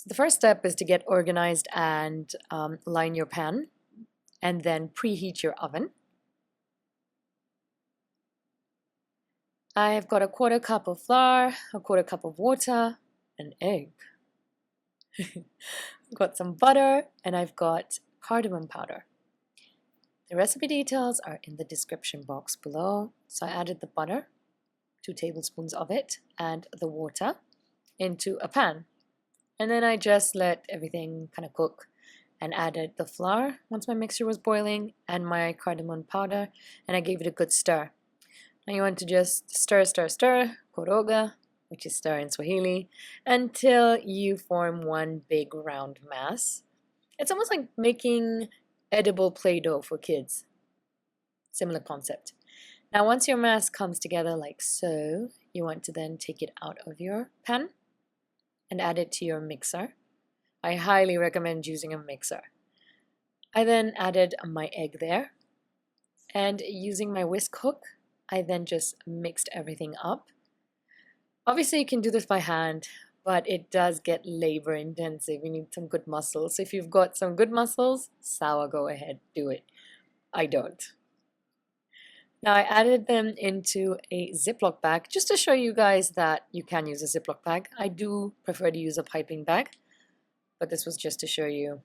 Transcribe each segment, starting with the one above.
So the first step is to get organized and line your pan, and then preheat your oven. I've got a 1/4 cup of flour, a 1/4 cup of water, an egg. I've got some butter, and I've got cardamom powder. The recipe details are in the description box below. So I added the butter, 2 tablespoons of it, and the water into a pan. And then I just let everything kind of cook and added the flour once my mixture was boiling and my cardamom powder, and I gave it a good stir. Now you want to just stir, koroga, which is stir in Swahili, until you form one big round mass. It's almost like making edible Play-Doh for kids. Similar concept. Now once your mass comes together like so, you want to then take it out of your pan and add it to your mixer. I highly recommend using a mixer. I then added my egg there, and using my whisk hook, I then just mixed everything up. Obviously you can do this by hand, but it does get labor intensive. You need some good muscles. So if you've got some good muscles, sawa, go ahead, do it. I don't. Now I added them into a Ziploc bag just to show you guys that you can use a Ziploc bag. I do prefer to use a piping bag, but this was just to show you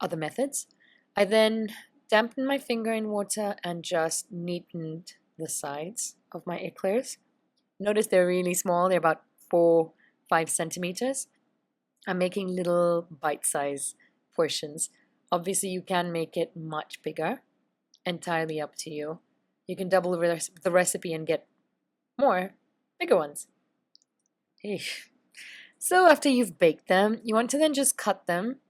other methods. I then dampened my finger in water and just neatened the sides of my eclairs. Notice they're really small, they're about 4-5 centimeters. I'm making little bite-sized portions. Obviously you can make it much bigger, entirely up to you. You can double the recipe and get more bigger ones. So after you've baked them, you want to then just cut them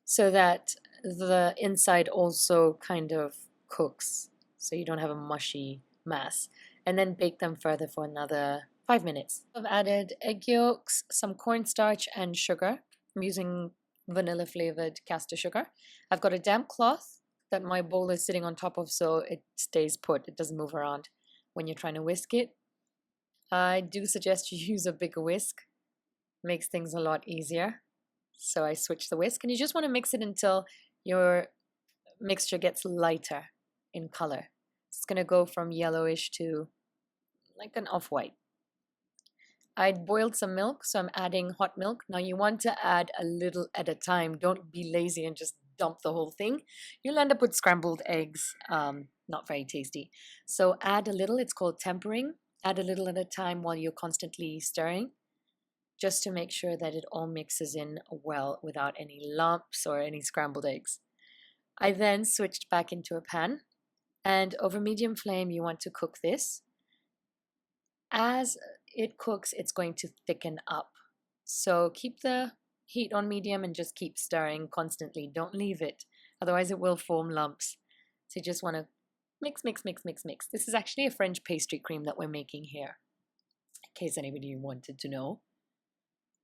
so that the inside also kind of cooks, so you don't have a mushy mass, and then bake them further for another 5 minutes. I've added egg yolks, some cornstarch, and sugar. I'm using vanilla flavored caster sugar. I've got a damp cloth that my bowl is sitting on top of so it stays put, it doesn't move around when you're trying to whisk it. I do suggest you use a bigger whisk, makes things a lot easier. So I switch the whisk, and you just want to mix it until your mixture gets lighter in color. It's going to go from yellowish to like an off-white. I boiled some milk, so I'm adding hot milk. Now you want to add a little at a time. Don't be lazy and just dump the whole thing. You'll end up with scrambled eggs, not very tasty. So add a little, it's called tempering. Add a little at a time while you're constantly stirring, just to make sure that it all mixes in well without any lumps or any scrambled eggs. I then switched back into a pan, and over medium flame you want to cook this. As it cooks, it's going to thicken up. So keep the heat on medium and just keep stirring constantly. Don't leave it, otherwise it will form lumps. So you just want to mix. This is actually a French pastry cream that we're making here, in case anybody wanted to know.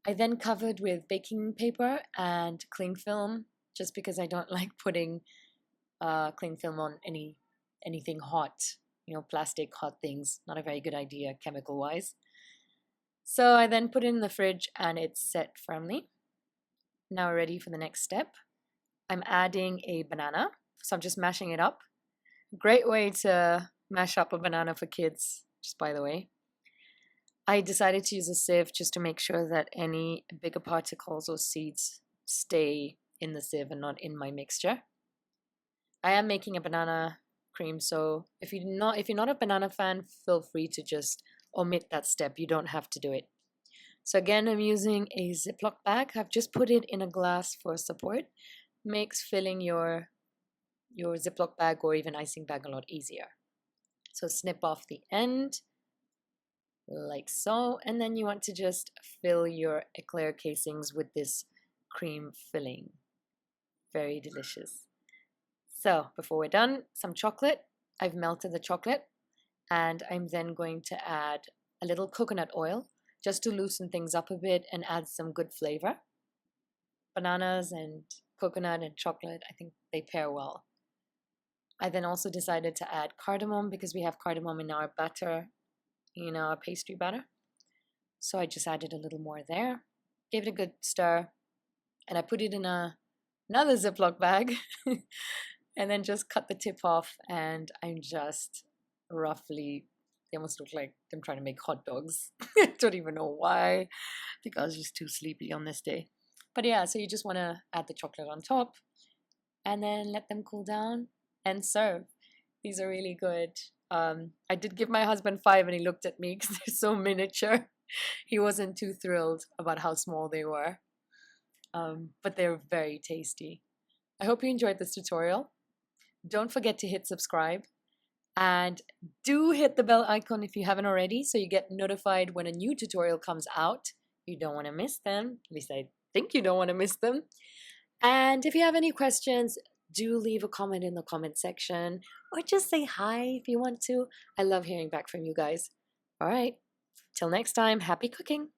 I then covered with baking paper and cling film, just because I don't like putting cling film on anything hot. You know, plastic hot things, not a very good idea chemical wise. So I then put it in the fridge and it's set firmly. Now we're ready for the next step. I'm adding a banana, so I'm just mashing it up. Great way to mash up a banana for kids, just by the way. I decided to use a sieve just to make sure that any bigger particles or seeds stay in the sieve and not in my mixture. I am making a banana cream, so if you're not a banana fan, feel free to just omit that step. You don't have to do it. So again, I'm using a Ziploc bag. I've just put it in a glass for support. Makes filling your Ziploc bag or even icing bag a lot easier. So snip off the end like so, and then you want to just fill your eclair casings with this cream filling. Very delicious. So before we're done, some chocolate. I've melted the chocolate, and I'm then going to add a little coconut oil just to loosen things up a bit and add some good flavor. Bananas and coconut and chocolate, I think they pair well. I then also decided to add cardamom because we have cardamom in our batter, in our pastry batter. So I just added a little more there. gave it a good stir, and I put it in another Ziploc bag and then just cut the tip off, and I'm just roughly, they almost look like I'm trying to make hot dogs. I don't even know why. I think I was just too sleepy on this day. But yeah, so you just want to add the chocolate on top and then let them cool down and serve. These are really good. I did give my husband 5 and he looked at me because they're so miniature. He wasn't too thrilled about how small they were. But they're very tasty. I hope you enjoyed this tutorial. Don't forget to hit subscribe and do hit the bell icon if you haven't already so you get notified when a new tutorial comes out. You don't want to miss them. At least I think you don't want to miss them. And if you have any questions, do leave a comment in the comment section or just say hi if you want to. I love hearing back from you guys. All right, till next time, happy cooking.